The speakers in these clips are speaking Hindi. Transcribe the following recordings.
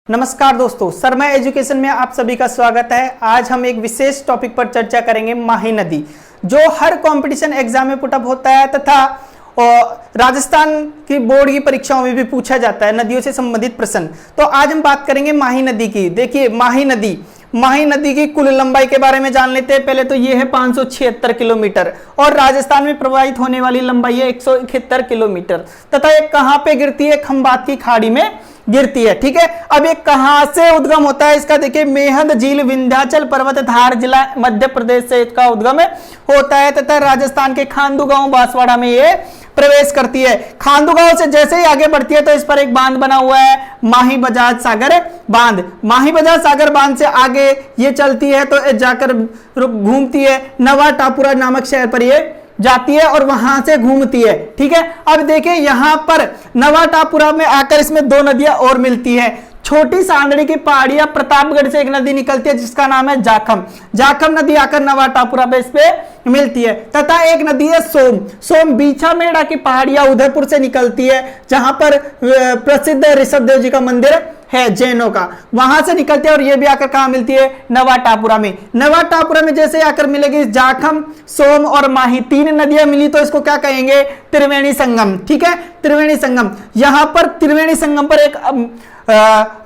नमस्कार दोस्तों, शर्मा एजुकेशन में आप सभी का स्वागत है। आज हम एक विशेष टॉपिक पर चर्चा करेंगे, माही नदी, जो हर कंपटीशन एग्जाम में पुटअप होता है तथा राजस्थान की बोर्ड की परीक्षाओं में भी पूछा जाता है नदियों से संबंधित प्रश्न। तो आज हम बात करेंगे माही नदी की। देखिए, माही नदी की कुल लंबाई के बारे में जान लेते हैं। पहले तो ये है 576 किलोमीटर और राजस्थान में प्रवाहित होने वाली लंबाई है 171 किलोमीटर तथा ये कहां पे गिरती है? खंबात की खाड़ी में गिरती है। ठीक है, अब ये कहां से उद्गम होता है इसका? देखिए, मेहंद झील, विंध्याचल पर्वत, धार जिला, मध्य प्रदेश से इसका उद्गम होता है तथा राजस्थान के खांडू गांव बांसवाड़ा में ये प्रवेश करती है। खांडू गांव से जैसे ही आगे बढ़ती है तो इस पर एक बांध बना हुआ है, माही बजाज सागर बांध। माही बजाज सागर बांध से आगे ये चलती है तो जाकर घूमती है नवा टापुरा नामक शहर पर ये जाती है और वहां से घूमती है। ठीक है, अब देखिए यहां पर नवा टापुरा में आकर इसमें दो नदियां और मिलती हैं। छोटी सांदड़ी की पहाड़ियां प्रतापगढ़ से एक नदी निकलती है जिसका नाम है जाखम नदी आकर नवा टापुरा पे इस पे मिलती है तथा एक नदी है सोम बीछा मेड़ा की पहाड़ियां उदयपुर से निकलती है जहां पर प्रसिद्ध ऋषभ देव जी का मंदिर है जैनों का, वहां से निकलती है और ये भी आकर कहां मिलती है? नवा टापुरा में जैसे आकर मिलेगी जाखम, सोम और माही, तीन नदियां मिली तो इसको क्या कहेंगे? त्रिवेणी संगम। ठीक है, त्रिवेणी संगम। यहां पर त्रिवेणी संगम पर एक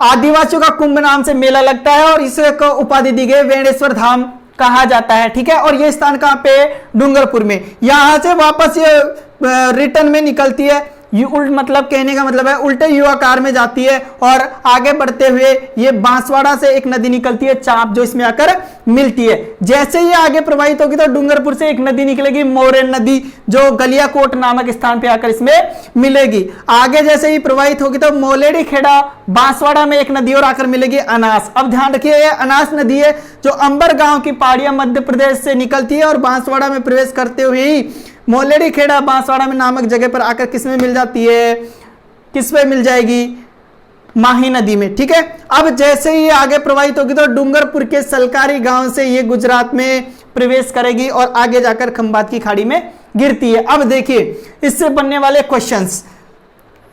आदिवासियों का कुंभ नाम से मेला लगता है और इसको उपाधि दी गई वेणेश्वर धाम कहा जाता है। ठीक है, और ये स्थान कहां पे? डूंगरपुर में। यहां से वापस ये रिटर्न में निकलती है, मतलब कहने का मतलब है उल्टे युवाकार में जाती है और आगे बढ़ते हुए ये बांसवाड़ा से एक नदी निकलती है चाप, जो इसमें आकर मिलती है। जैसे ही आगे प्रवाहित होगी तो डूंगरपुर से एक नदी निकलेगी, मोरेन नदी, जो गलियाकोट नामक स्थान पे आकर इसमें मिलेगी। आगे जैसे ही प्रवाहित होगी तो मोलेडी खेड़ा बांसवाड़ा में एक नदी और आकर मिलेगी, अनास। अब ध्यान रखिए, ये अनास नदी है जो अंबर गांव की पहाड़ियां मध्य प्रदेश से निकलती है और बांसवाड़ा में प्रवेश करते हुए ही मोलेडी खेड़ा बांसवाड़ा में नामक जगह पर आकर किसमें मिल जाती है? किसमें मिल जाएगी? माही नदी में। ठीक है, अब जैसे ही आगे प्रवाहित होगी तो डूंगरपुर के सलकारी गांव से ये गुजरात में प्रवेश करेगी और आगे जाकर खंबात की खाड़ी में गिरती है। अब देखिए इससे बनने वाले क्वेश्चंस,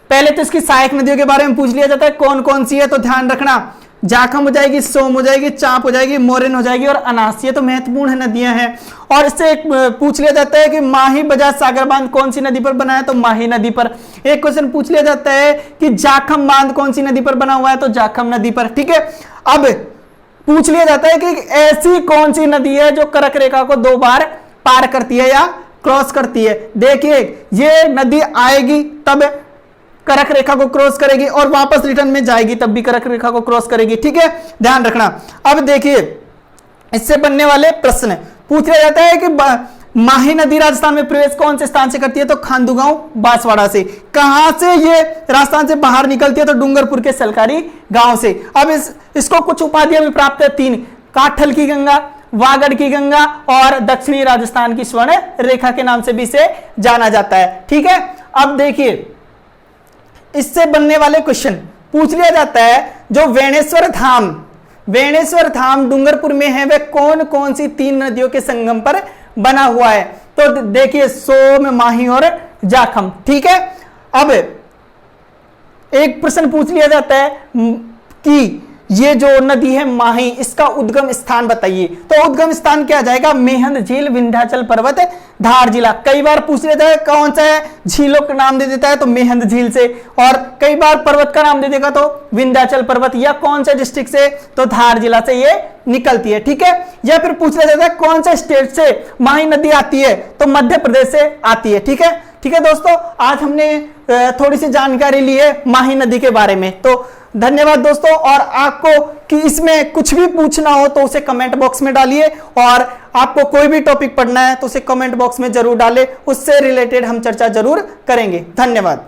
पहले तो इसकी सहायक नदियों के बारे में पूछ लिया जाता है कौन कौन सी है, तो ध्यान रखना, जाखम हो जाएगी, सोम हो जाएगी, चाप हो जाएगी, मोरेन हो जाएगी और अनास। ये तो महत्वपूर्ण नदियां हैं। और इससे एक पूछ लिया जाता है कि माही बजाज सागर बांध कौन सी नदी पर बना है, तो माही नदी पर। एक क्वेश्चन पूछ लिया जाता है कि जाखम बांध कौन सी नदी पर बना हुआ है, तो जाखम नदी पर। ठीक है, अब पूछ लिया जाता है कि ऐसी कौन सी नदी है जो कर्क रेखा को दो बार पार करती है या क्रॉस करती है। देखिए, ये नदी आएगी तब कर्क रेखा को क्रॉस करेगी और वापस रिटर्न में जाएगी तब भी कर्क रेखा को क्रॉस करेगी। ठीक है, ध्यान रखना। अब देखिए इससे बनने वाले प्रश्न पूछ लिया जाता है कि माही नदी राजस्थान में प्रवेश कौन से स्थान से करती है, तो खांडू गांव बांसवाड़ा से। कहां से ये राजस्थान से बाहर निकलती है, तो डूंगरपुर के सलकारी गांव से। अब इसको कुछ उपाधियां भी प्राप्त है, तीन, काठल की गंगा, वागड़ की गंगा और दक्षिणी राजस्थान की स्वर्ण रेखा के नाम से भी इसे जाना जाता है। ठीक है, अब देखिए इससे बनने वाले क्वेश्चन पूछ लिया जाता है जो वेणेश्वर धाम डूंगरपुर में है, वह कौन कौन सी तीन नदियों के संगम पर बना हुआ है, तो देखिए सोम, माही और जाखम। ठीक है, अब एक प्रश्न पूछ लिया जाता है कि ये जो नदी है माही, इसका उद्गम स्थान बताइए, तो उद्गम स्थान क्या जाएगा? मेहंद झील, विंध्याचल पर्वत, धार जिला। कई बार पूछ लेता है कौन सा है, झीलों का नाम दे देता है तो मेहंद झील से, और कई बार पर्वत का नाम दे देगा तो विंध्याचल पर्वत, या कौन से डिस्ट्रिक्ट से, तो धार जिला से ये निकलती है। ठीक है, या फिर पूछ लिया जाता है कौन से स्टेट से माही नदी आती है, तो मध्य प्रदेश से आती है। ठीक है दोस्तों, आज हमने थोड़ी सी जानकारी ली है माही नदी के बारे में। तो धन्यवाद दोस्तों, और आपको कि इसमें कुछ भी पूछना हो तो उसे कमेंट बॉक्स में डालिए, और आपको कोई भी टॉपिक पढ़ना है तो उसे कमेंट बॉक्स में जरूर डालें, उससे रिलेटेड हम चर्चा जरूर करेंगे। धन्यवाद।